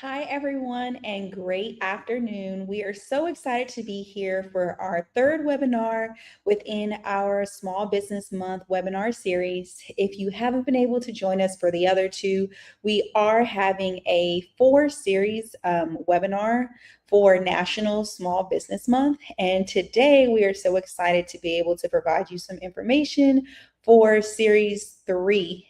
Hi, everyone, and great afternoon. We are so excited to be here for our third webinar within our Small Business Month webinar series. If you haven't been able to join us for the other two, we are having a four-series webinar for National Small Business Month. And today we are so excited to be able to provide you some information for Series 3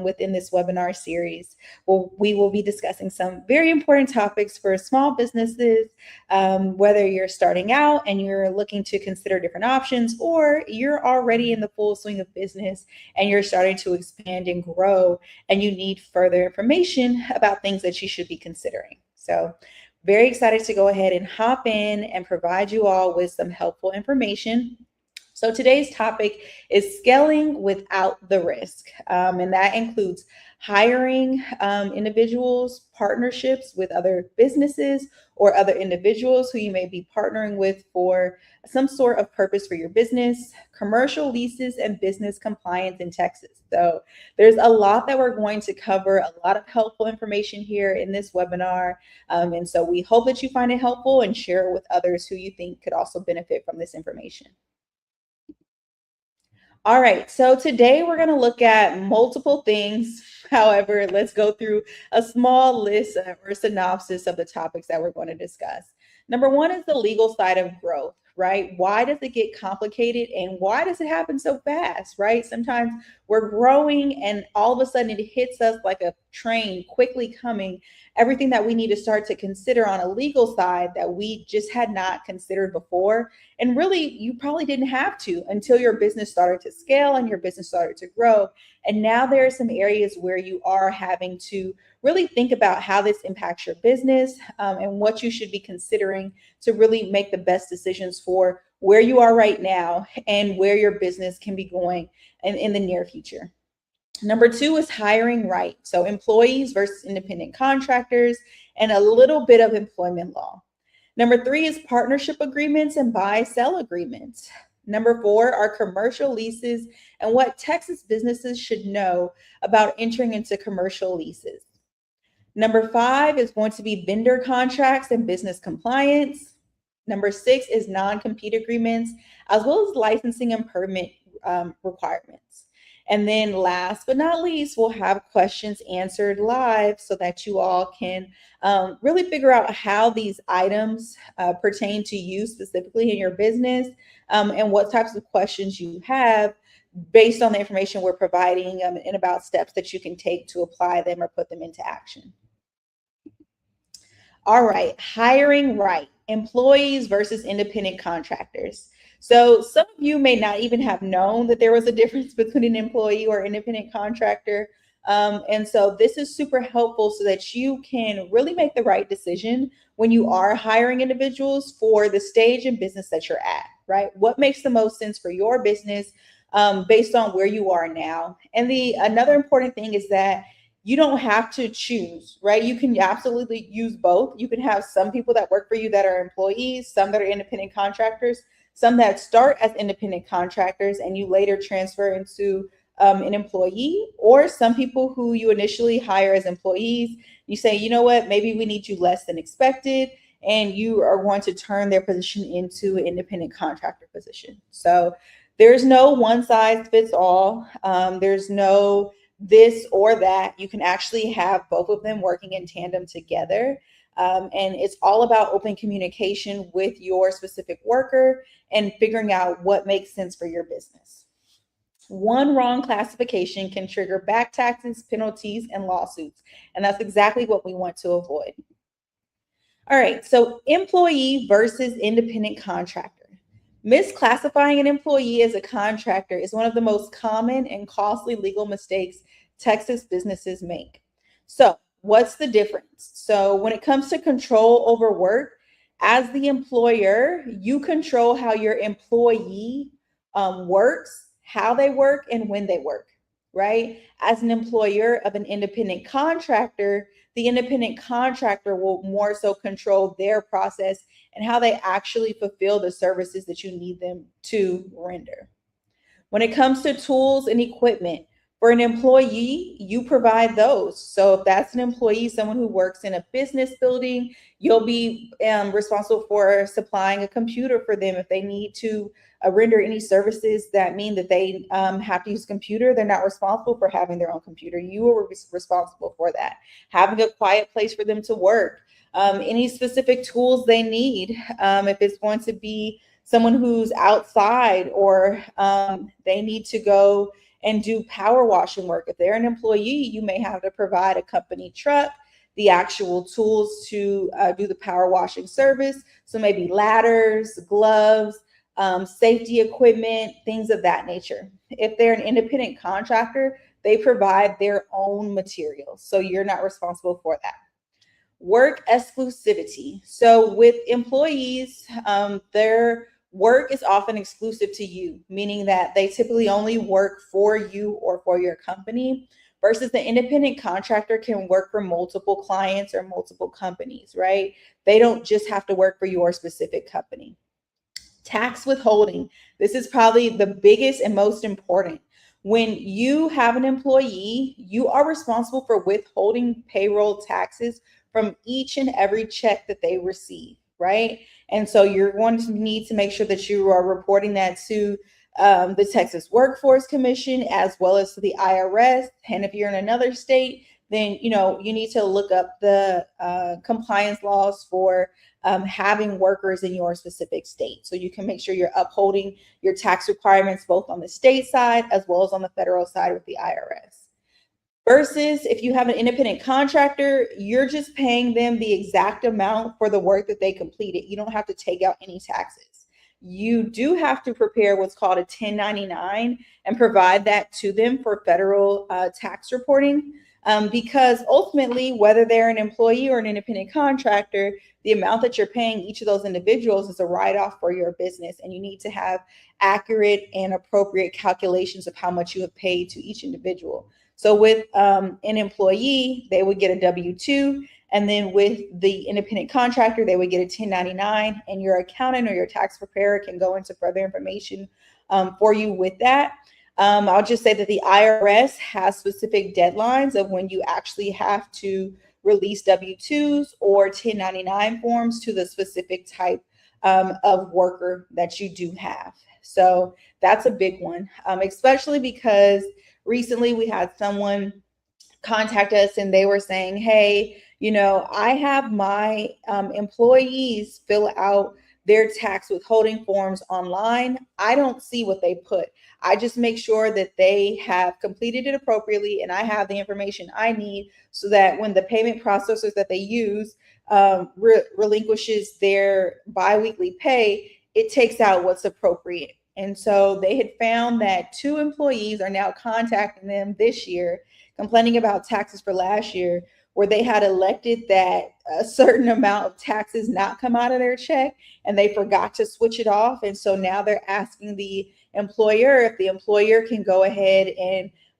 within this webinar series. We will be discussing some very important topics for small businesses, whether you're starting out and you're looking to consider different options, or you're already in the full swing of business and you're starting to expand and grow and you need further information about things that you should be considering. So very excited to go ahead and hop in and provide you all with some helpful information. So today's topic is scaling without the risk, and that includes hiring individuals, partnerships with other businesses or other individuals who you may be partnering with for some sort of purpose for your business, commercial leases, and business compliance in Texas. So there's a lot that we're going to cover, a lot of helpful information here in this webinar. And so we hope that you find it helpful and share it with others who you think could also benefit from this information. All right, so today we're going to look at multiple things. However, let's go through a small list or synopsis of the topics that we're going to discuss. Number one is the legal side of growth, right? Why does it get complicated and why does it happen so fast, right? Sometimes we're growing and all of a sudden it hits us like a train quickly coming. Everything that we need to start to consider on a legal side that we just had not considered before. And really, you probably didn't have to until your business started to scale and your business started to grow. And now there are some areas where you are having to really think about how this impacts your business and what you should be considering to really make the best decisions for where you are right now and where your business can be going in the near future. Number two is hiring right. So employees versus independent contractors and a little bit of employment law. Number three is partnership agreements and buy-sell agreements. Number four are commercial leases and what Texas businesses should know about entering into commercial leases. Number five is going to be vendor contracts and business compliance. Number six is non-compete agreements, as well as licensing and permit requirements. And then last but not least, we'll have questions answered live so that you all can really figure out how these items pertain to you specifically in your business and what types of questions you have based on the information we're providing and about steps that you can take to apply them or put them into action. All right, hiring right, employees versus independent contractors. So some of you may not even have known that there was a difference between an employee or independent contractor. And so this is super helpful so that you can really make the right decision when you are hiring individuals for the stage in business that you're at, right? What makes the most sense for your business based on where you are now? And another important thing is that you don't have to choose, right? You can absolutely use both. You can have some people that work for you that are employees, some that are independent contractors, some that start as independent contractors and you later transfer into an employee, or some people who you initially hire as employees. You say, you know what, maybe we need you less than expected, and you are going to turn their position into an independent contractor position. So there's no one size fits all. There's no this or that. You can actually have both of them working in tandem together. And it's all about open communication with your specific worker and figuring out what makes sense for your business. One wrong classification can trigger back taxes, penalties, and lawsuits. And that's exactly what we want to avoid. All right, so employee versus independent contractor. Misclassifying an employee as a contractor is one of the most common and costly legal mistakes Texas businesses make. So, what's the difference? So, when it comes to control over work, as the employer, you control how your employee works, how they work, and when they work, right? As an employer of an independent contractor, the independent contractor will more so control their process and how they actually fulfill the services that you need them to render. When it comes to tools and equipment, For an employee, you provide those. So if that's an employee, someone who works in a business building, you'll be responsible for supplying a computer for them. If they need to render any services that mean that they have to use a computer, they're not responsible for having their own computer. You are responsible for that. Having a quiet place for them to work, any specific tools they need. If it's going to be someone who's outside or they need to go and do power washing work. If they're an employee, you may have to provide a company truck, the actual tools to do the power washing service. So maybe ladders, gloves, safety equipment, things of that nature. If they're an independent contractor, they provide their own materials. So you're not responsible for that. Work exclusivity. So with employees, their work is often exclusive to you, meaning that they typically only work for you or for your company, versus the independent contractor can work for multiple clients or multiple companies, right? They don't just have to work for your specific company. Tax withholding. This is probably the biggest and most important. When you have an employee, you are responsible for withholding payroll taxes from each and every check that they receive, right? And so you're going to need to make sure that you are reporting that to the Texas Workforce Commission as well as to the IRS. And if you're in another state, then you need to look up the compliance laws for having workers in your specific state, so you can make sure you're upholding your tax requirements both on the state side as well as on the federal side with the IRS. Versus if you have an independent contractor, you're just paying them the exact amount for the work that they completed. You don't have to take out any taxes. You do have to prepare what's called a 1099 and provide that to them for federal tax reporting. Because ultimately, whether they're an employee or an independent contractor, the amount that you're paying each of those individuals is a write-off for your business, and you need to have accurate and appropriate calculations of how much you have paid to each individual. So with an employee, they would get a W-2, and then with the independent contractor, they would get a 1099, and your accountant or your tax preparer can go into further information for you with that. I'll just say that the IRS has specific deadlines of when you actually have to release W-2s or 1099 forms to the specific type of worker that you do have. So that's a big one, especially because recently we had someone contact us and they were saying, hey, I have my employees fill out their tax withholding forms online. I don't see what they put. I just make sure that they have completed it appropriately and I have the information I need so that when the payment processors that they use relinquishes their biweekly pay, it takes out what's appropriate. And so they had found that 2 employees are now contacting them this year, complaining about taxes for last year, where they had elected that a certain amount of taxes not come out of their check and they forgot to switch it off. And so now they're asking the employer if the employer can go ahead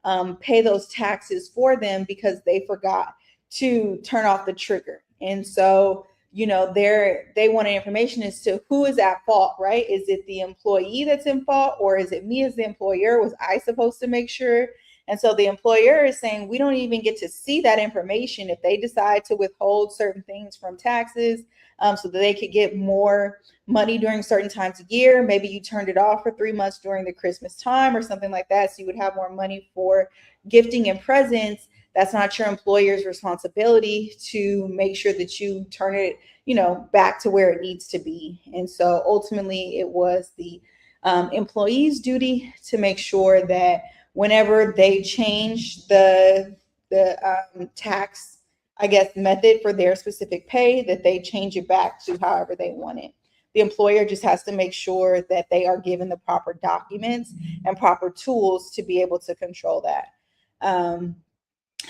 and pay those taxes for them because they forgot to turn off the trigger. And so, they wanted information as to who is at fault, right? Is it the employee that's in fault, or is it me as the employer? Was I supposed to make sure? And so the employer is saying, we don't even get to see that information if they decide to withhold certain things from taxes so that they could get more money during certain times of year. Maybe you turned it off for 3 months during the Christmas time or something like that, so you would have more money for gifting and presents. That's not your employer's responsibility to make sure that you turn it, back to where it needs to be. And so ultimately it was the employee's duty to make sure that whenever they change the tax, method for their specific pay, that they change it back to however they want it. The employer just has to make sure that they are given the proper documents and proper tools to be able to control that.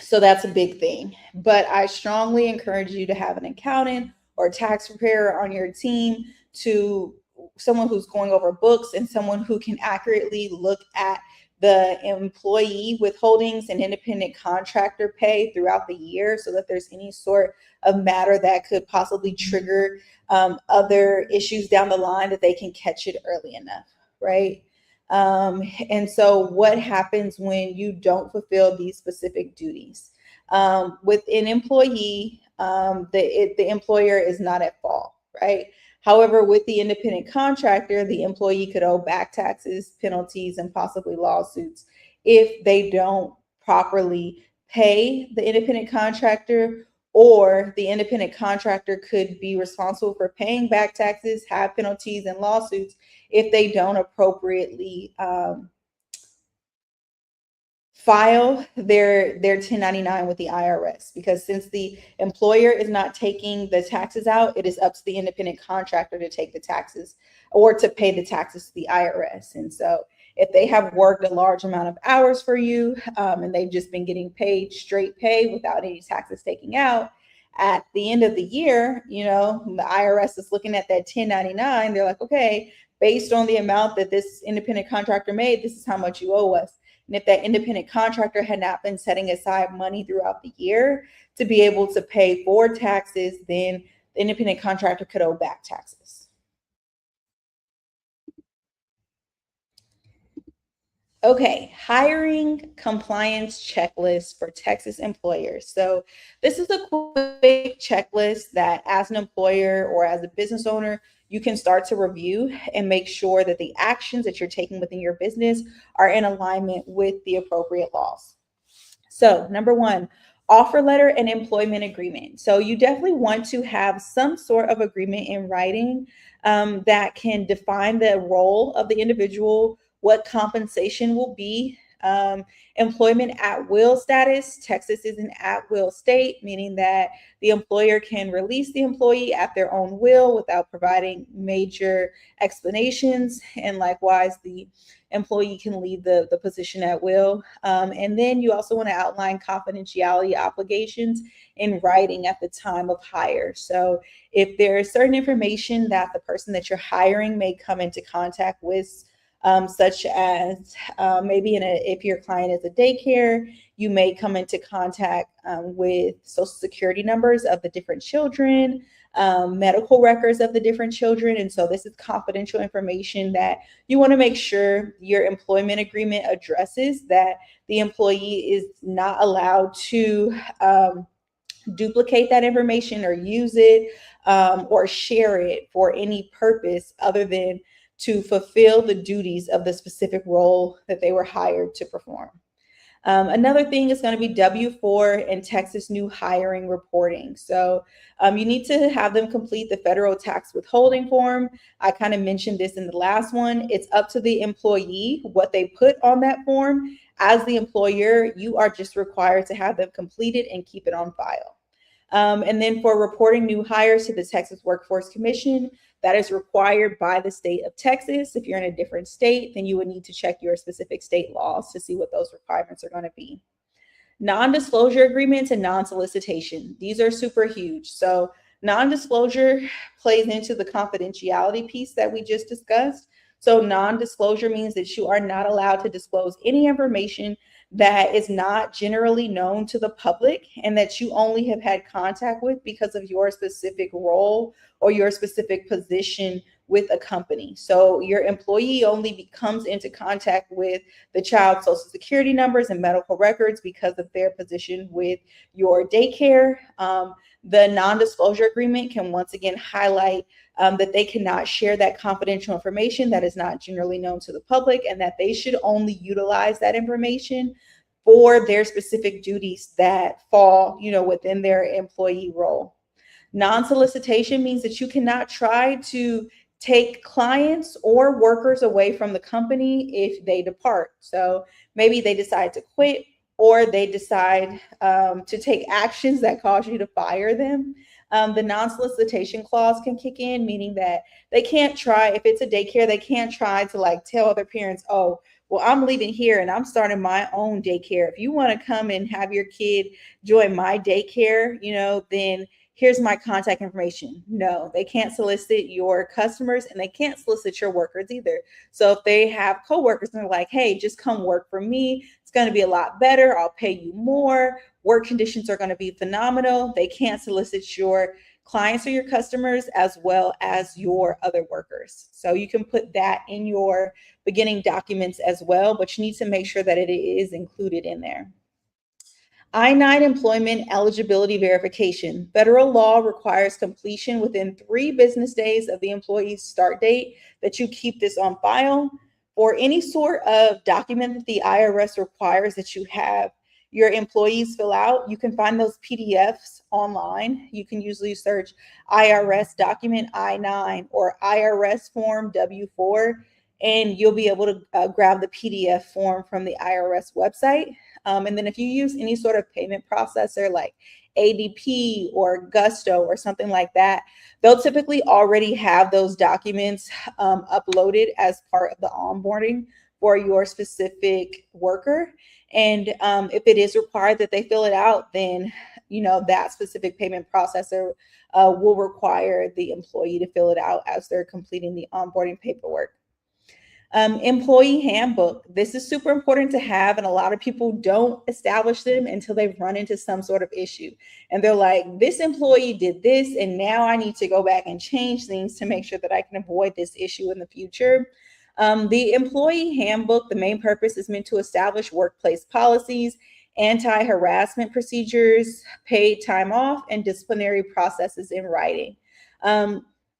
So that's a big thing. But I strongly encourage you to have an accountant or a tax preparer on your team, to someone who's going over books and someone who can accurately look at the employee withholdings and independent contractor pay throughout the year, so that there's any sort of matter that could possibly trigger other issues down the line, that they can catch it early enough, right? And so what happens when you don't fulfill these specific duties? With an employee, the employer is not at fault, right? However, with the independent contractor, the employee could owe back taxes, penalties, and possibly lawsuits if they don't properly pay the independent contractor, or the independent contractor could be responsible for paying back taxes, have penalties, and lawsuits if they don't appropriately file their 1099 with the IRS, because since the employer is not taking the taxes out, it is up to the independent contractor to take the taxes or to pay the taxes to the IRS. And so if they have worked a large amount of hours for you, and they've just been getting paid straight pay without any taxes taken out, at the end of the year, the IRS is looking at that 1099. They're like, okay, based on the amount that this independent contractor made, this is how much you owe us. And if that independent contractor had not been setting aside money throughout the year to be able to pay for taxes, then the independent contractor could owe back taxes. Okay, hiring compliance checklist for Texas employers. So this is a quick checklist that as an employer or as a business owner, you can start to review and make sure that the actions that you're taking within your business are in alignment with the appropriate laws. So number one, offer letter and employment agreement. So you definitely want to have some sort of agreement in writing that can define the role of the individual, what compensation will be. Employment at will status. Texas is an at will state, meaning that the employer can release the employee at their own will without providing major explanations. And likewise, the employee can leave the position at will. And then you also want to outline confidentiality obligations in writing at the time of hire. So if there is certain information that the person that you're hiring may come into contact with, such as maybe if your client is a daycare, you may come into contact with social security numbers of the different children, medical records of the different children. And so this is confidential information that you want to make sure your employment agreement addresses, that the employee is not allowed to duplicate that information or use it or share it for any purpose other than to fulfill the duties of the specific role that they were hired to perform. Another thing is going to be W-4 and Texas new hiring reporting. So you need to have them complete the federal tax withholding form. I kind of mentioned this in the last one. It's up to the employee what they put on that form. As the employer, you are just required to have them complete it and keep it on file. And then for reporting new hires to the Texas Workforce Commission, that is required by the state of Texas. If you're in a different state, then you would need to check your specific state laws to see what those requirements are going to be. Non-disclosure agreements and non-solicitation. These are super huge. So non-disclosure plays into the confidentiality piece that we just discussed. So non-disclosure means that you are not allowed to disclose any information that is not generally known to the public and that you only have had contact with because of your specific role or your specific position with a company. So your employee only comes into contact with the child's social security numbers and medical records because of their position with your daycare. The non-disclosure agreement can once again highlight that they cannot share that confidential information that is not generally known to the public, and that they should only utilize that information for their specific duties that fall, within their employee role. Non-solicitation means that you cannot try to take clients or workers away from the company if they depart. So maybe they decide to quit, or they decide to take actions that cause you to fire them. The non-solicitation clause can kick in, meaning that they can't try, if it's a daycare, they can't try to tell other parents, oh, well, I'm leaving here and I'm starting my own daycare. If you want to come and have your kid join my daycare, then here's my contact information. No, they can't solicit your customers, and they can't solicit your workers either. So if they have coworkers and they're like, hey, just come work for me, it's going to be a lot better, I'll pay you more, work conditions are going to be phenomenal, they can't solicit your Clients are your customers as well as your other workers. So you can put that in your beginning documents as well, but you need to make sure that it is included in there. I-9 employment eligibility verification. Federal law requires completion within 3 business days of the employee's start date that you keep this on file. For any sort of document that the IRS requires that you have your employees fill out, you can find those PDFs online. You can usually search IRS document I-9 or IRS form W-4, and you'll be able to grab the PDF form from the IRS website. And then if you use any sort of payment processor like ADP or Gusto or something like that, they'll typically already have those documents uploaded as part of the onboarding for your specific worker. And if it is required that they fill it out, then that specific payment processor will require the employee to fill it out as they're completing the onboarding paperwork. Employee handbook. This is super important to have, and a lot of people don't establish them until they've run into some sort of issue. And they're like, this employee did this, and now I need to go back and change things to make sure that I can avoid this issue in the future. The employee handbook, the main purpose is meant to establish workplace policies, anti-harassment procedures, paid time off, and disciplinary processes in writing.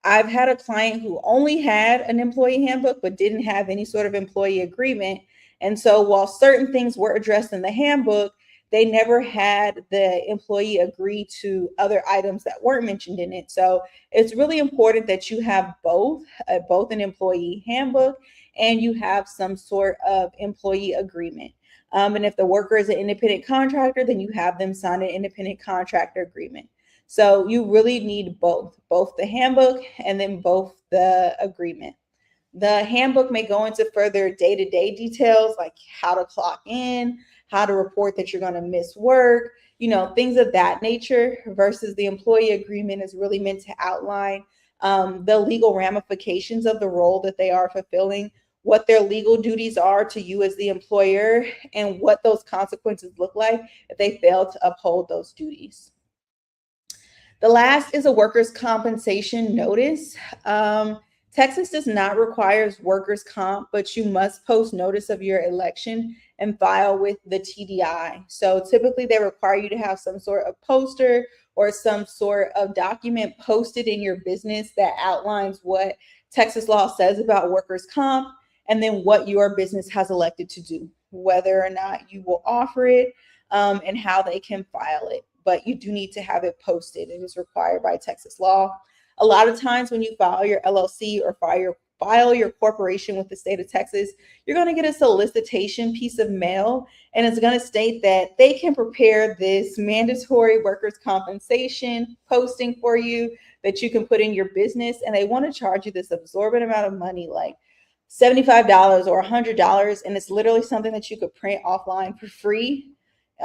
I've had a client who only had an employee handbook but didn't have any sort of employee agreement. And so while certain things were addressed in the handbook, they never had the employee agree to other items that weren't mentioned in it. So it's really important that you have both an employee handbook and you have some sort of employee agreement. And if the worker is an independent contractor, then you have them sign an independent contractor agreement. So you really need both the handbook and then both the agreement. The handbook may go into further day-to-day details like how to clock in, how to report that you're going to miss work, things of that nature, versus the employee agreement is really meant to outline the legal ramifications of the role that they are fulfilling, what their legal duties are to you as the employer, and what those consequences look like if they fail to uphold those duties. The last is a workers' compensation notice. Texas does not require workers' comp, but you must post notice of your election and file with the TDI. So typically they require you to have some sort of poster or some sort of document posted in your business that outlines what Texas law says about workers' comp and then what your business has elected to do, whether or not you will offer it and how they can file it. But you do need to have it posted. It is required by Texas law. A lot of times when you file your LLC or file your corporation with the state of Texas, you're going to get a solicitation piece of mail, and it's going to state that they can prepare this mandatory workers' compensation posting for you that you can put in your business, and they want to charge you this absorbent amount of money, like $75 or $100, and it's literally something that you could print offline for free.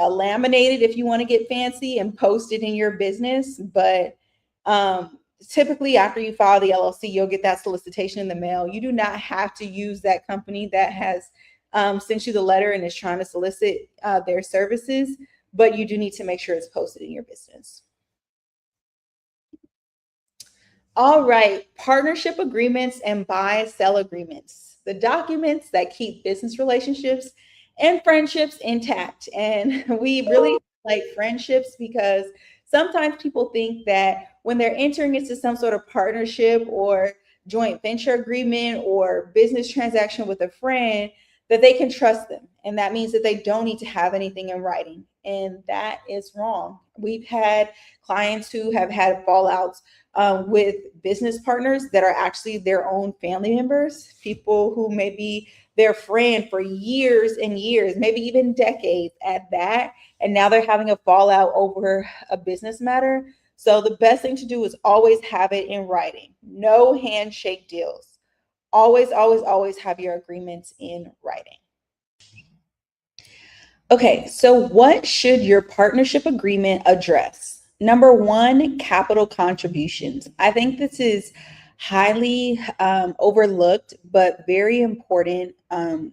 Laminated if you want to get fancy and post it in your business. But typically after you file the LLC, you'll get that solicitation in the mail. You do not have to use that company that has sent you the letter and is trying to solicit their services, but you do need to make sure it's posted in your business. All right, partnership agreements and buy-sell agreements, the documents that keep business relationships and friendships intact. And we really like friendships because sometimes people think that when they're entering into some sort of partnership or joint venture agreement or business transaction with a friend, that they can trust them. And that means that they don't need to have anything in writing. And that is wrong. We've had clients who have had fallouts with business partners that are actually their own family members, people who may be their friend for years and years, maybe even decades at that. And now they're having a fallout over a business matter. So the best thing to do is always have it in writing. No handshake deals. Always, always, always have your agreements in writing. Okay, so what should your partnership agreement address? Number one, capital contributions. I think this is highly overlooked, but very important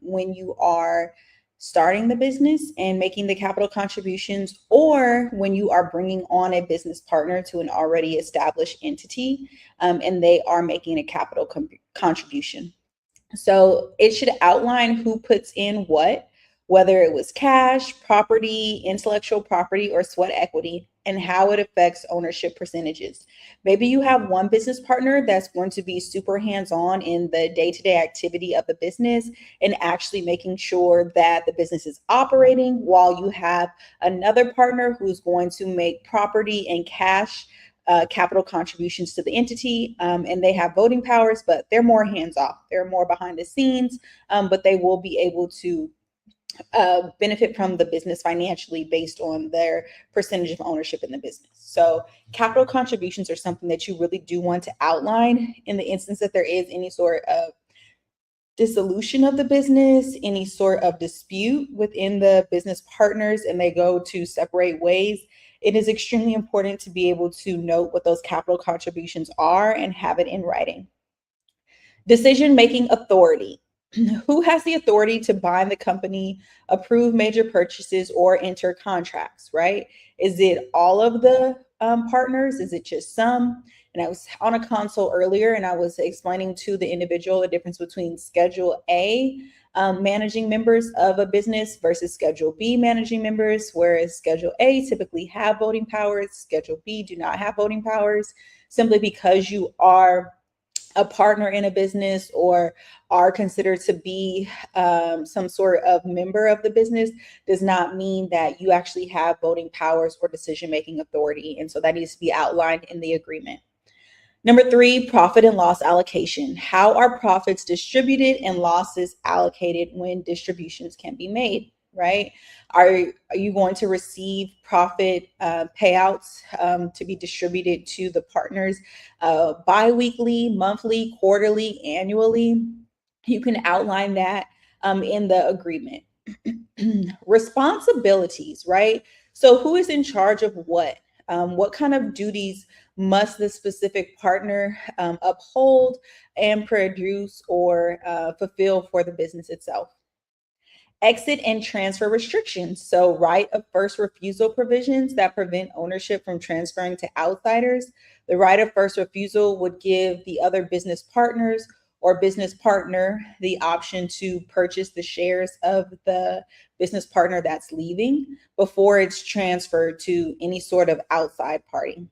when you are starting the business and making the capital contributions, or when you are bringing on a business partner to an already established entity, and they are making a capital contribution. So it should outline who puts in what, whether it was cash, property, intellectual property, or sweat equity, and how it affects ownership percentages. Maybe you have one business partner that's going to be super hands-on in the day-to-day activity of the business and actually making sure that the business is operating, while you have another partner who's going to make property and cash capital contributions to the entity, and they have voting powers, but they're more hands off. They're more behind the scenes, but they will be able to benefit from the business financially based on their percentage of ownership in the business. So capital contributions are something that you really do want to outline in the instance that there is any sort of dissolution of the business, any sort of dispute within the business partners, and they go to separate ways. It is extremely important to be able to note what those capital contributions are and have it in writing. Decision-making authority. Who has the authority to bind the company, approve major purchases, or enter contracts, right? Is it all of the partners? Is it just some? And I was on a console earlier and I was explaining to the individual the difference between Schedule A managing members of a business versus Schedule B managing members, whereas Schedule A typically have voting powers, Schedule B do not have voting powers, simply because you are a partner in a business or are considered to be some sort of member of the business does not mean that you actually have voting powers or decision-making authority. And so that needs to be outlined in the agreement. Number 3, profit and loss allocation. How are profits distributed and losses allocated when distributions can be made, right? Are you going to receive profit payouts to be distributed to the partners bi-weekly, monthly, quarterly, annually? You can outline that in the agreement. Responsibilities, right? So who is in charge of what? What kind of duties must the specific partner uphold and produce or fulfill for the business itself? Exit and transfer restrictions. So right of first refusal provisions that prevent ownership from transferring to outsiders. The right of first refusal would give the other business partners or business partner the option to purchase the shares of the business partner that's leaving before it's transferred to any sort of outside party.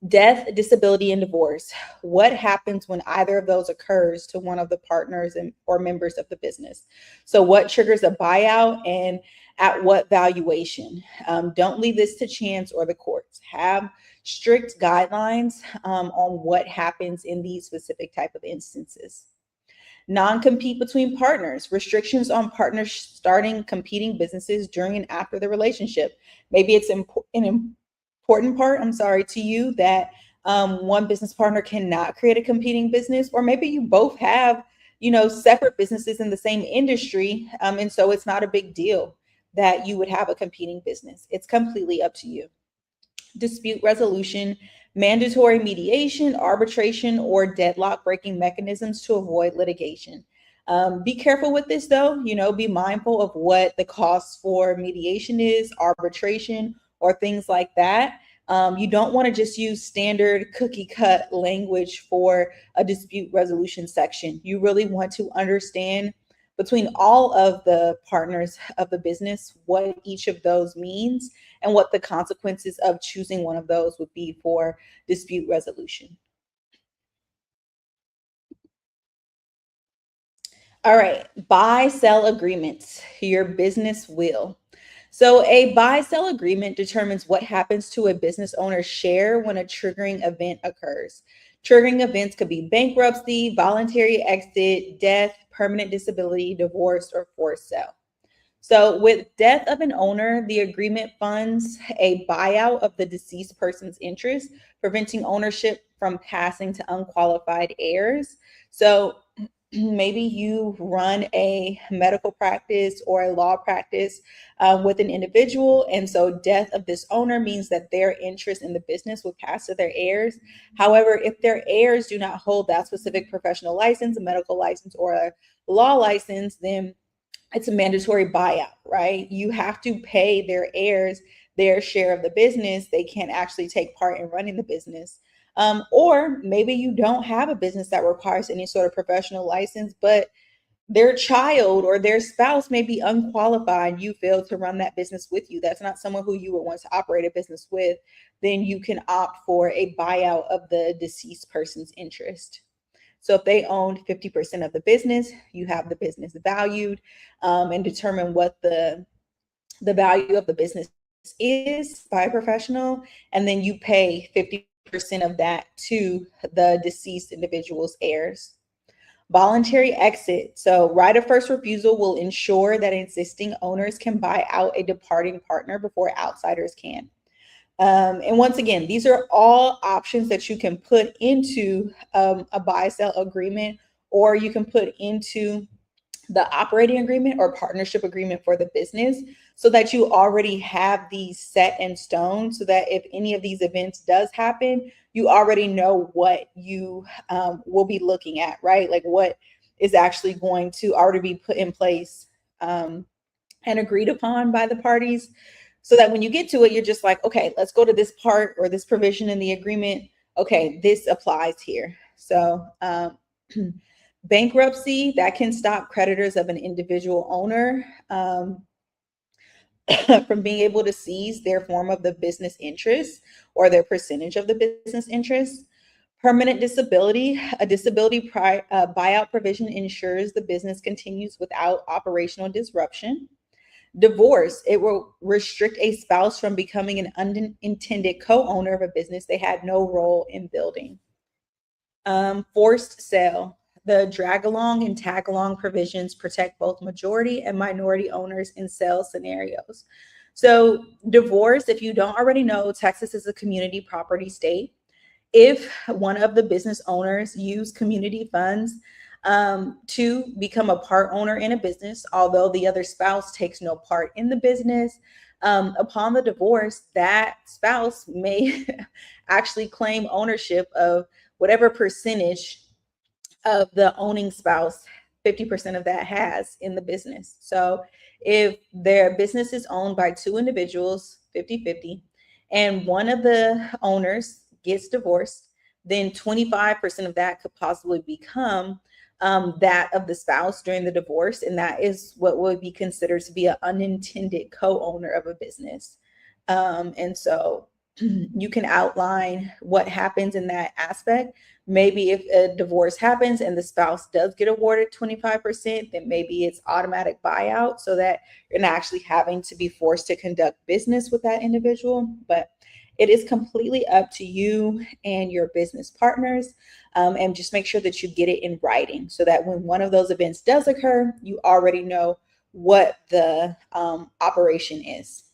Death, disability, and divorce. What happens when either of those occurs to one of the partners or members of the business? So what triggers a buyout and at what valuation? Don't leave this to chance or the courts. Have strict guidelines on what happens in these specific type of instances. Non-compete between partners, restrictions on partners starting competing businesses during and after the relationship. Maybe it's an important part, to you that one business partner cannot create a competing business, or maybe you both have, separate businesses in the same industry. And so it's not a big deal that you would have a competing business. It's completely up to you. Dispute resolution, mandatory mediation, arbitration, or deadlock breaking mechanisms to avoid litigation. Be careful with this though, be mindful of what the cost for mediation is, arbitration, or things like that. You don't want to just use standard cookie cut language for a dispute resolution section. You really want to understand between all of the partners of the business what each of those means and what the consequences of choosing one of those would be for dispute resolution. All right, buy-sell agreements, your business will. So a buy-sell agreement determines what happens to a business owner's share when a triggering event occurs. Triggering events could be bankruptcy, voluntary exit, death, permanent disability, divorce, or forced sale. So with death of an owner, the agreement funds a buyout of the deceased person's interest, preventing ownership from passing to unqualified heirs. So maybe you run a medical practice or a law practice with an individual, and so death of this owner means that their interest in the business will pass to their heirs. However, if their heirs do not hold that specific professional license, a medical license, or a law license, then it's a mandatory buyout, right? You have to pay their heirs their share of the business. They can't actually take part in running the business. Or maybe you don't have a business that requires any sort of professional license, but their child or their spouse may be unqualified. You failed to run that business with you. That's not someone who you would want to operate a business with. Then you can opt for a buyout of the deceased person's interest. So if they owned 50% of the business, you have the business valued, and determine what the value of the business is by a professional, and then you pay 50% of that to the deceased individual's heirs. Voluntary exit. So, right of first refusal will ensure that existing owners can buy out a departing partner before outsiders can. And once again, these are all options that you can put into a buy sell agreement, or you can put into the operating agreement or partnership agreement for the business, so that you already have these set in stone, so that if any of these events does happen, you already know what you will be looking at, right? Like what is actually going to already be put in place and agreed upon by the parties, so that when you get to it, you're just like, okay, let's go to this part or this provision in the agreement. Okay, this applies here. So bankruptcy, that can stop creditors of an individual owner from being able to seize their form of the business interest or their percentage of the business interest. Permanent disability, a disability buyout provision ensures the business continues without operational disruption. Divorce, it will restrict a spouse from becoming an unintended co-owner of a business they had no role in building. Forced sale, the drag along and tag along provisions protect both majority and minority owners in sale scenarios. So, divorce, if you don't already know, Texas is a community property state. If one of the business owners use community funds to become a part owner in a business, although the other spouse takes no part in the business, upon the divorce, that spouse may actually claim ownership of whatever percentage of the owning spouse 50% of that has in the business. So if their business is owned by two individuals 50-50, and one of the owners gets divorced, then 25% of that could possibly become that of the spouse during the divorce, and that is what would be considered to be an unintended co-owner of a business. And so you can outline what happens in that aspect. Maybe if a divorce happens and the spouse does get awarded 25%, then maybe it's automatic buyout, so that you're not actually having to be forced to conduct business with that individual. But it is completely up to you and your business partners. And just make sure that you get it in writing, so that when one of those events does occur, you already know what the operation is.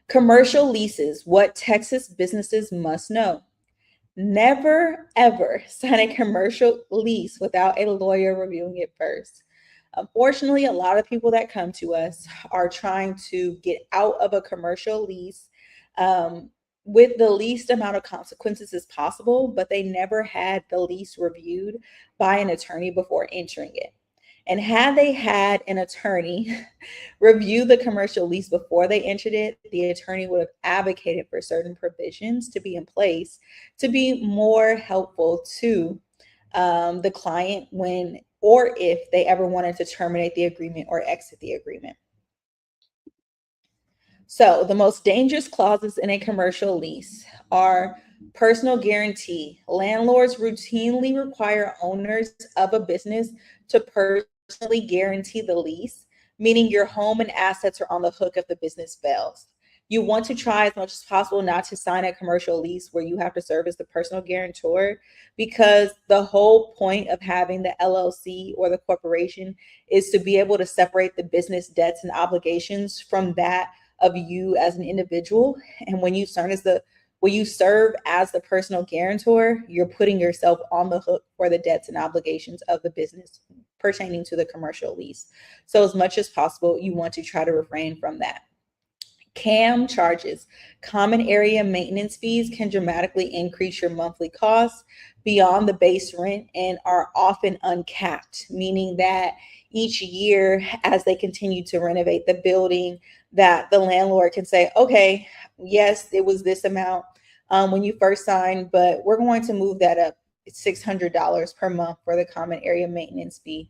Commercial leases, what Texas businesses must know. Never, ever sign a commercial lease without a lawyer reviewing it first. Unfortunately, a lot of people that come to us are trying to get out of a commercial lease with the least amount of consequences as possible, but they never had the lease reviewed by an attorney before entering it. And had they had an attorney review the commercial lease before they entered it, the attorney would have advocated for certain provisions to be in place to be more helpful to the client when or if they ever wanted to terminate the agreement or exit the agreement. So the most dangerous clauses in a commercial lease are personal guarantee. Landlords routinely require owners of a business to personally guarantee the lease, meaning your home and assets are on the hook if the business fails. You want to try as much as possible not to sign a commercial lease where you have to serve as the personal guarantor, because the whole point of having the LLC or the corporation is to be able to separate the business debts and obligations from that of you as an individual. And when you serve as the personal guarantor, you're putting yourself on the hook for the debts and obligations of the business pertaining to the commercial lease. So as much as possible, you want to try to refrain from that. CAM charges, common area maintenance fees, can dramatically increase your monthly costs beyond the base rent and are often uncapped, meaning that each year, as they continue to renovate the building, that the landlord can say, okay, yes, it was this amount when you first signed, but we're going to move that up $600 per month for the common area maintenance fee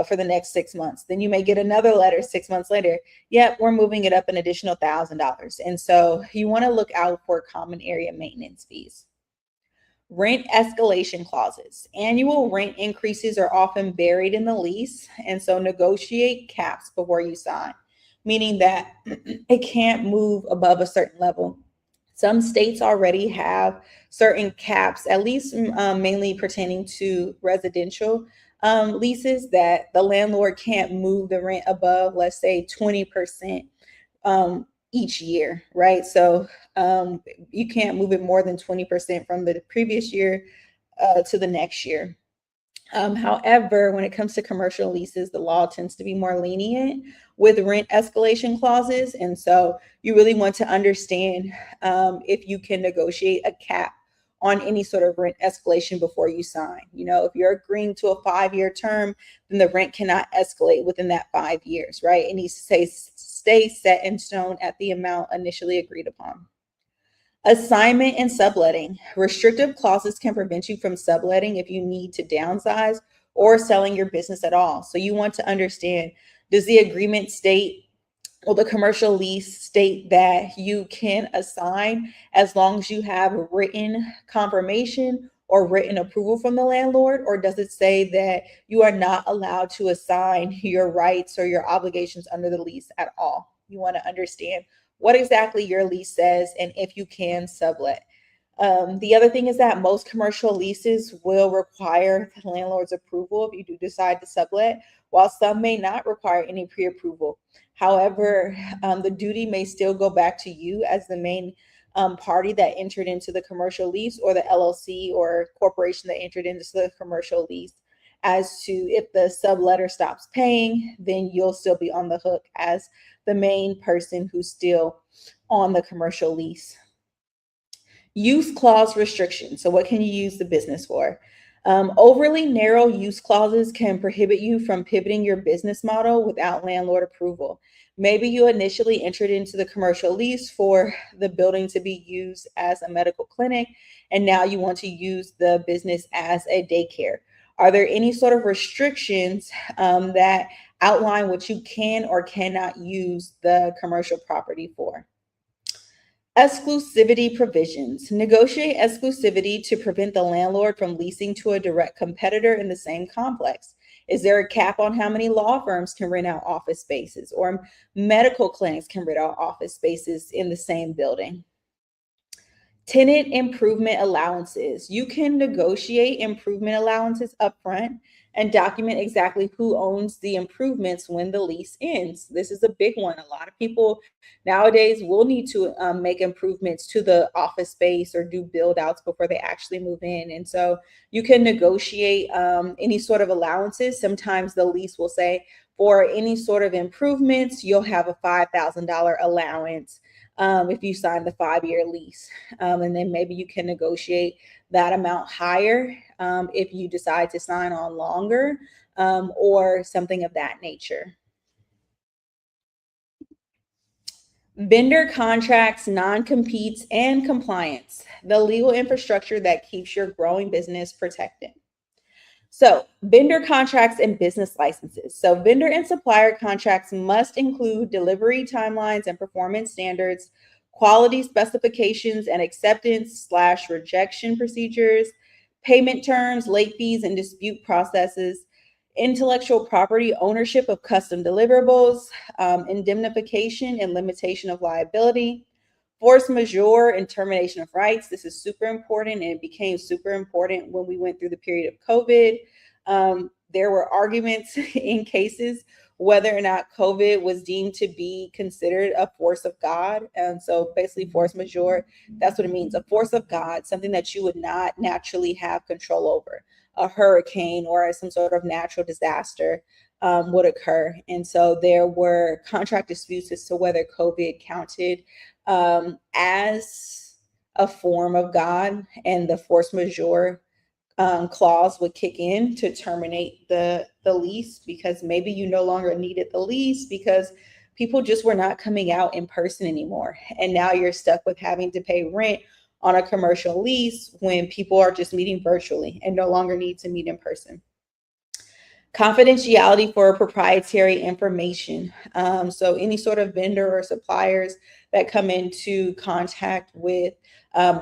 for the next 6 months. Then you may get another letter 6 months later. Yep, we're moving it up an additional $1,000. And so you want to look out for common area maintenance fees. Rent escalation clauses. Annual rent increases are often buried in the lease, and so negotiate caps before you sign, meaning that it can't move above a certain level. Some states already have certain caps, at least mainly pertaining to residential leases, that the landlord can't move the rent above, let's say, 20% each year, right? So you can't move it more than 20% from the previous year to the next year. However, when it comes to commercial leases, the law tends to be more lenient with rent escalation clauses. And so you really want to understand if you can negotiate a cap on any sort of rent escalation before you sign. You know, if you're agreeing to a 5-year term, then the rent cannot escalate within that 5 years, right? It needs to stay set in stone at the amount initially agreed upon. Assignment and subletting. Restrictive clauses can prevent you from subletting if you need to downsize or selling your business at all. So you want to understand, does the agreement state, or the commercial lease state, that you can assign as long as you have written confirmation or written approval from the landlord? Or does it say that you are not allowed to assign your rights or your obligations under the lease at all? You want to understand what exactly your lease says and if you can sublet. The other thing is that most commercial leases will require the landlord's approval if you do decide to sublet, while some may not require any pre-approval. However, the duty may still go back to you as the main party that entered into the commercial lease, or the LLC or corporation that entered into the commercial lease. As to if the subletter stops paying, then you'll still be on the hook as the main person who's still on the commercial lease. Use clause restrictions. So what can you use the business for? Overly narrow use clauses can prohibit you from pivoting your business model without landlord approval. Maybe you initially entered into the commercial lease for the building to be used as a medical clinic, and now you want to use the business as a daycare. Are there any sort of restrictions that outline what you can or cannot use the commercial property for? Exclusivity provisions. Negotiate exclusivity to prevent the landlord from leasing to a direct competitor in the same complex. Is there a cap on how many law firms can rent out office spaces, or medical clinics can rent out office spaces in the same building? Tenant improvement allowances. You can negotiate improvement allowances upfront and document exactly who owns the improvements when the lease ends. This is a big one. A lot of people nowadays will need to make improvements to the office space or do build outs before they actually move in. And so you can negotiate any sort of allowances. Sometimes the lease will say, for any sort of improvements, you'll have a $5,000 allowance if you sign the 5-year lease. And then maybe you can negotiate that amount higher if you decide to sign on longer or something of that nature. Vendor contracts, non-competes, and compliance. The legal infrastructure that keeps your growing business protected. So, vendor contracts and business licenses. So, vendor and supplier contracts must include delivery timelines and performance standards, quality specifications and acceptance/rejection procedures, payment terms, late fees and dispute processes, intellectual property ownership of custom deliverables, indemnification and limitation of liability, force majeure and termination of rights. This is super important, and it became super important when we went through the period of COVID. There were arguments in cases whether or not COVID was deemed to be considered a force of God. And so basically force majeure, that's what it means, a force of God, something that you would not naturally have control over, a hurricane or some sort of natural disaster. would occur. And so there were contract disputes as to whether COVID counted as a form of God, and the force majeure clause would kick in to terminate the lease, because maybe you no longer needed the lease because people just were not coming out in person anymore. And now you're stuck with having to pay rent on a commercial lease when people are just meeting virtually and no longer need to meet in person. Confidentiality for proprietary information. So any sort of vendor or suppliers that come into contact with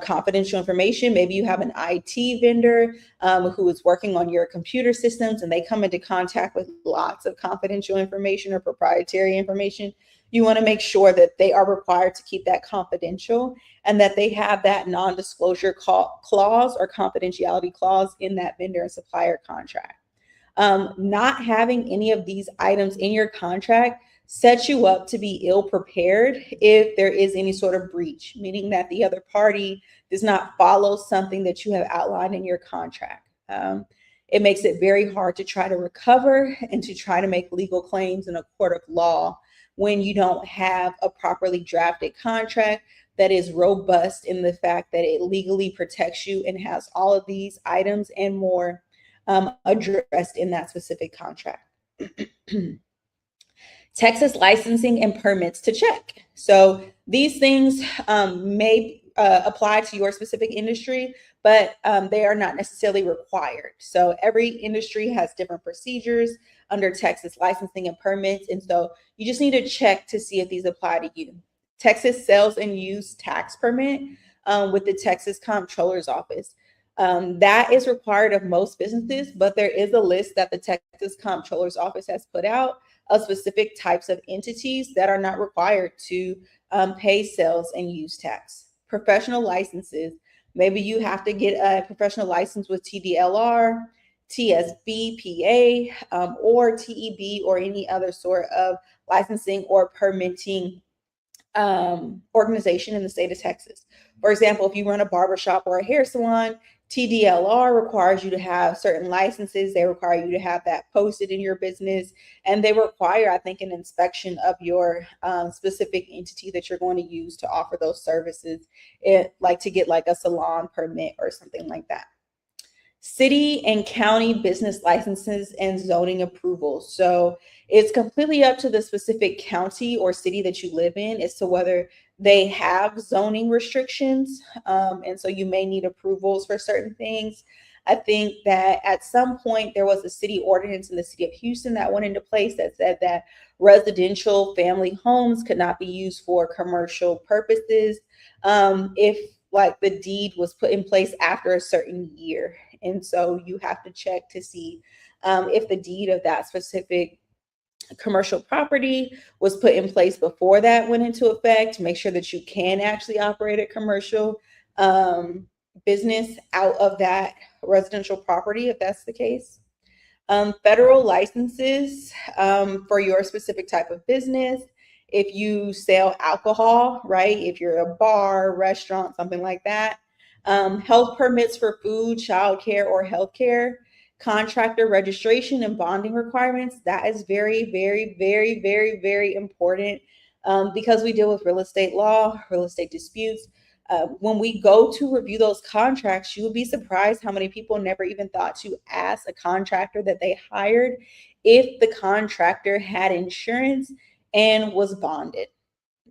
confidential information. Maybe you have an IT vendor who is working on your computer systems, and they come into contact with lots of confidential information or proprietary information. You want to make sure that they are required to keep that confidential, and that they have that non-disclosure clause or confidentiality clause in that vendor and supplier contract. Not having any of these items in your contract sets you up to be ill prepared if there is any sort of breach, meaning that the other party does not follow something that you have outlined in your contract. It makes it very hard to try to recover and to try to make legal claims in a court of law when you don't have a properly drafted contract that is robust in the fact that it legally protects you and has all of these items and more addressed in that specific contract. Texas licensing and permits to check. So these things may apply to your specific industry, but they are not necessarily required. So every industry has different procedures under Texas licensing and permits. And so you just need to check to see if these apply to you. Texas sales and use tax permit with the Texas Comptroller's Office. That is required of most businesses, but there is a list that the Texas Comptroller's Office has put out of specific types of entities that are not required to pay sales and use tax. Professional licenses. Maybe you have to get a professional license with TDLR, TSB, PA, or TEB, or any other sort of licensing or permitting organization in the state of Texas. For example, if you run a barbershop or a hair salon, TDLR requires you to have certain licenses. They require you to have that posted in your business, and they require, I think, an inspection of your specific entity that you're going to use to offer those services, like to get like a salon permit or something like that. City and county business licenses and zoning approvals. So it's completely up to the specific county or city that you live in as to whether they have zoning restrictions. And so you may need approvals for certain things. I think that at some point there was a city ordinance in the city of Houston that went into place that said that residential family homes could not be used for commercial purposes if like the deed was put in place after a certain year. And so you have to check to see if the deed of that specific commercial property was put in place before that went into effect. Make sure that you can actually operate a commercial business out of that residential property, if that's the case. Federal licenses for your specific type of business. If you sell alcohol, right? If you're a bar, restaurant, something like that. Health permits for food, childcare, or healthcare. Contractor registration and bonding requirements. That is very, very, very, very, very important because we deal with real estate law, real estate disputes. When we go to review those contracts, you will be surprised how many people never even thought to ask a contractor that they hired if the contractor had insurance and was bonded,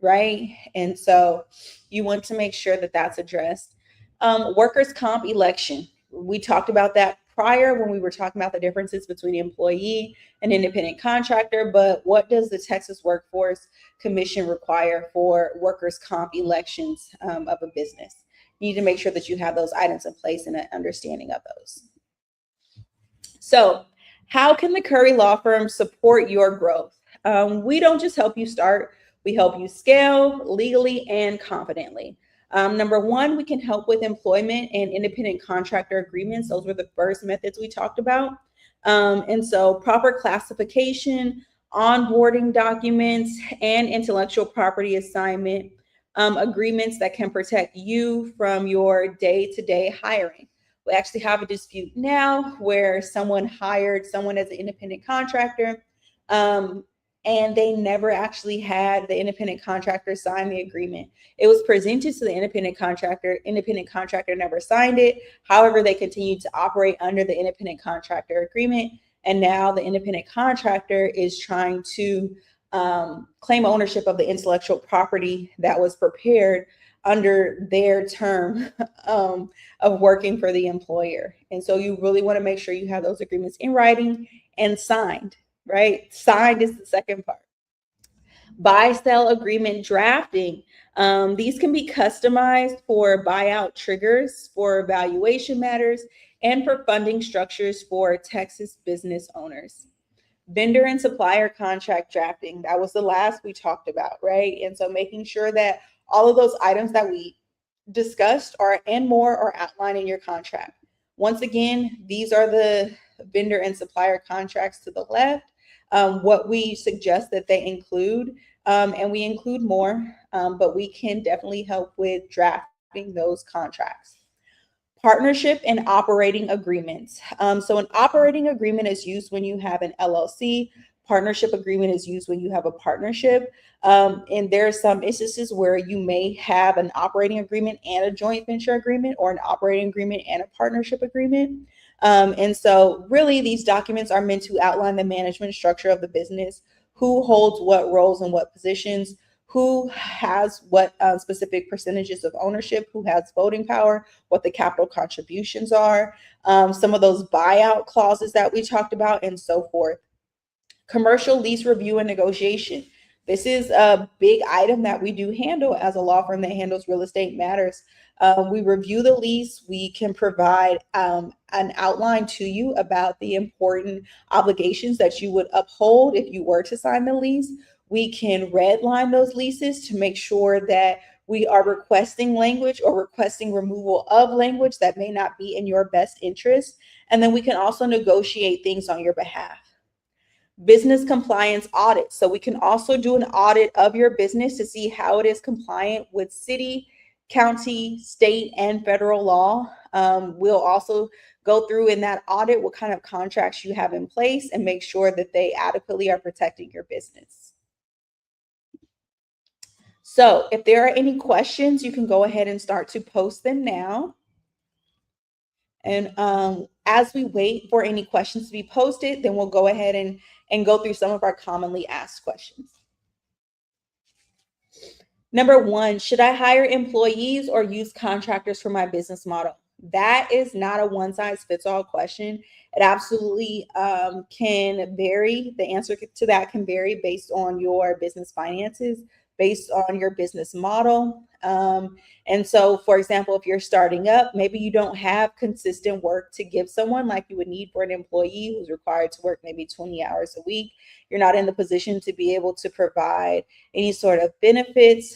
right? And so you want to make sure that that's addressed. Workers' comp election. We talked about that prior when we were talking about the differences between employee and independent contractor, but what does the Texas Workforce Commission require for workers' comp elections of a business? You need to make sure that you have those items in place and an understanding of those. So how can the Curry Law Firm support your growth? We don't just help you start, we help you scale legally and confidently. Number one, we can help with employment and independent contractor agreements. Those were the first methods we talked about. And so proper classification, onboarding documents, and intellectual property assignment agreements that can protect you from your day-to-day hiring. We actually have a dispute now where someone hired someone as an independent contractor, And they never actually had the independent contractor sign the agreement. It was presented to the independent contractor. Independent contractor never signed it. However, they continued to operate under the independent contractor agreement. And now the independent contractor is trying to claim ownership of the intellectual property that was prepared under their term of working for the employer. And so you really want to make sure you have those agreements in writing and signed, right? Signed is the second part. Buy-sell agreement drafting. These can be customized for buyout triggers, for valuation matters, and for funding structures for Texas business owners. Vendor and supplier contract drafting. That was the last we talked about, right? And so making sure that all of those items that we discussed are and more are outlined in your contract. Once again, these are the vendor and supplier contracts to the left. What we suggest that they include, and we include more, but we can definitely help with drafting those contracts. Partnership and operating agreements. So an operating agreement is used when you have an LLC. Partnership agreement is used when you have a partnership. And there are some instances where you may have an operating agreement and a joint venture agreement, or an operating agreement and a partnership agreement. And so really these documents are meant to outline the management structure of the business, who holds what roles and what positions, who has what specific percentages of ownership, who has voting power, what the capital contributions are, some of those buyout clauses that we talked about, and so forth. Commercial lease review and negotiation. This is a big item that we do handle as a law firm that handles real estate matters. We review the lease. We can provide an outline to you about the important obligations that you would uphold if you were to sign the lease. We can redline those leases to make sure that we are requesting language or requesting removal of language that may not be in your best interest. And then we can also negotiate things on your behalf. Business compliance audit. So we can also do an audit of your business to see how it is compliant with city, county, state, and federal law. We'll also go through in that audit what kind of contracts you have in place and make sure that they adequately are protecting your business. So if there are any questions, you can go ahead and start to post them now. And as we wait for any questions to be posted, then we'll go ahead and go through some of our commonly asked questions. Number one, should I hire employees or use contractors for my business model? That is not a one size fits all question. It absolutely can vary. The answer to that can vary based on your business finances, based on your business model. And so, for example, if you're starting up, maybe you don't have consistent work to give someone like you would need for an employee who's required to work maybe 20 hours a week. You're not in the position to be able to provide any sort of benefits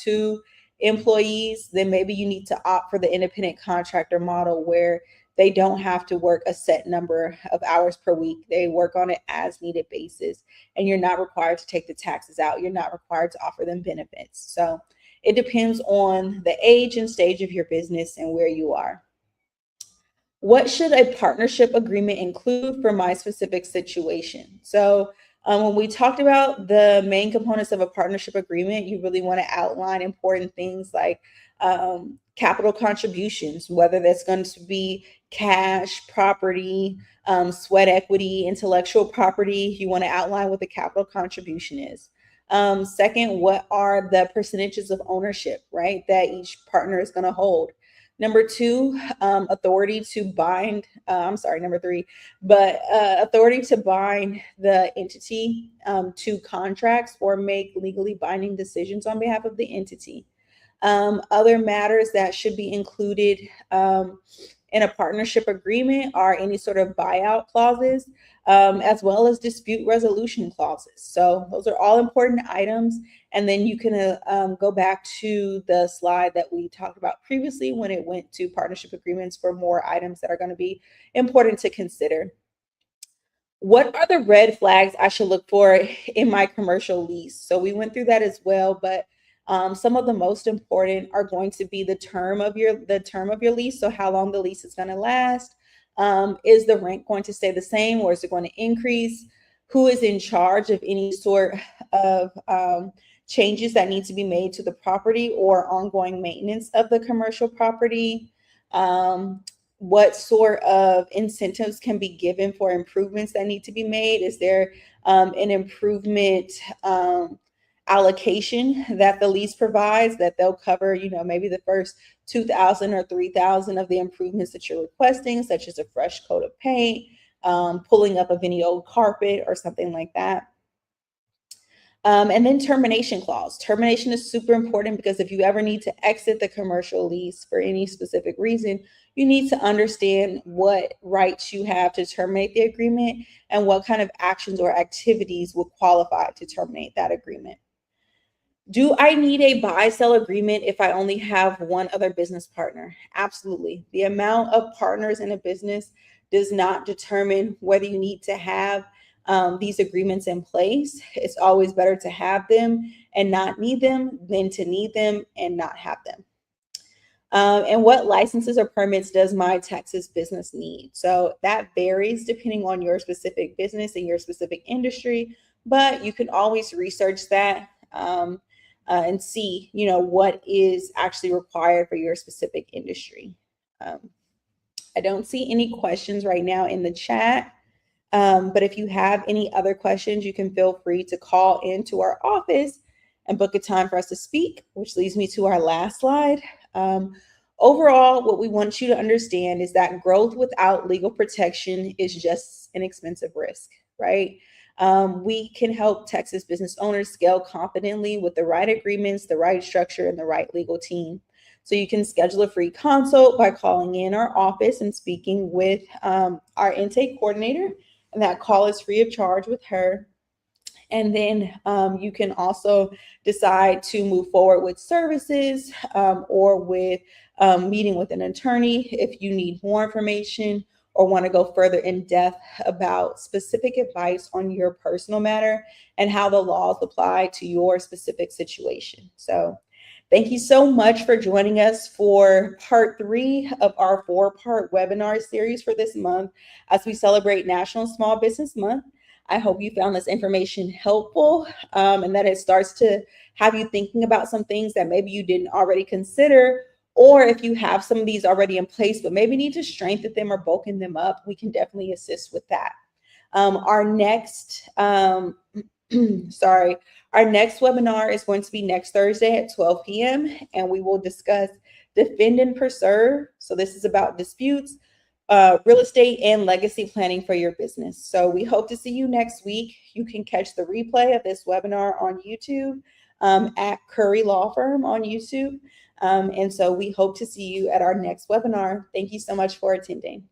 to employees, then maybe you need to opt for the independent contractor model where they don't have to work a set number of hours per week. They work on an as needed basis, and you're not required to take the taxes out. You're not required to offer them benefits. So it depends on the age and stage of your business and where you are. What should a partnership agreement include for my specific situation? So when we talked about the main components of a partnership agreement, you really want to outline important things like capital contributions, whether that's going to be cash, property, sweat equity, intellectual property. You want to outline what the capital contribution is. Second, what are the percentages of ownership, right, that each partner is going to hold? Number two, authority to bind, number three, but authority to bind the entity to contracts or make legally binding decisions on behalf of the entity. Other matters that should be included in a partnership agreement are any sort of buyout clauses, as well as dispute resolution clauses. So those are all important items. And then you can go back to the slide that we talked about previously when it went to partnership agreements for more items that are going to be important to consider. What are the red flags I should look for in my commercial lease? So we went through that as well, but some of the most important are going to be the term of your lease. So how long the lease is going to last. Is the rent going to stay the same or is it going to increase? who is in charge of any sort of changes that need to be made to the property or ongoing maintenance of the commercial property, what sort of incentives can be given for improvements that need to be made. Is there an improvement allocation that the lease provides that they'll cover, maybe the first 2,000 or 3,000 of the improvements that you're requesting, such as a fresh coat of paint, pulling up of any old carpet or something like that. And then termination clause. Termination is super important because if you ever need to exit the commercial lease for any specific reason, you need to understand what rights you have to terminate the agreement and what kind of actions or activities will qualify to terminate that agreement. Do I need a buy-sell agreement if I only have one other business partner? Absolutely. The amount of partners in a business does not determine whether you need to have these agreements in place. It's always better to have them and not need them than to need them and not have them. And what licenses or permits does my Texas business need? So that varies depending on your specific business and your specific industry, but you can always research that and see, what is actually required for your specific industry. I don't see any questions right now in the chat. But if you have any other questions, you can feel free to call into our office and book a time for us to speak, which leads me to our last slide. Overall, what we want you to understand is that growth without legal protection is just an expensive risk, right? We can help Texas business owners scale confidently with the right agreements, the right structure, and the right legal team. So you can schedule a free consult by calling in our office and speaking with our intake coordinator. And that call is free of charge with her. And then you can also decide to move forward with services or with meeting with an attorney if you need more information or want to go further in depth about specific advice on your personal matter and how the laws apply to your specific situation. So thank you so much for joining us for part 3 of our 4-part webinar series for this month as we celebrate National Small Business Month. I hope you found this information helpful and that it starts to have you thinking about some things that maybe you didn't already consider, or if you have some of these already in place, but maybe need to strengthen them or bulking them up, we can definitely assist with that. Our next webinar is going to be next Thursday at 12 p.m. and we will discuss defend and preserve. So this is about disputes, real estate, and legacy planning for your business. So we hope to see you next week. You can catch the replay of this webinar on YouTube at Curry Law Firm on YouTube. And so we hope to see you at our next webinar. Thank you so much for attending.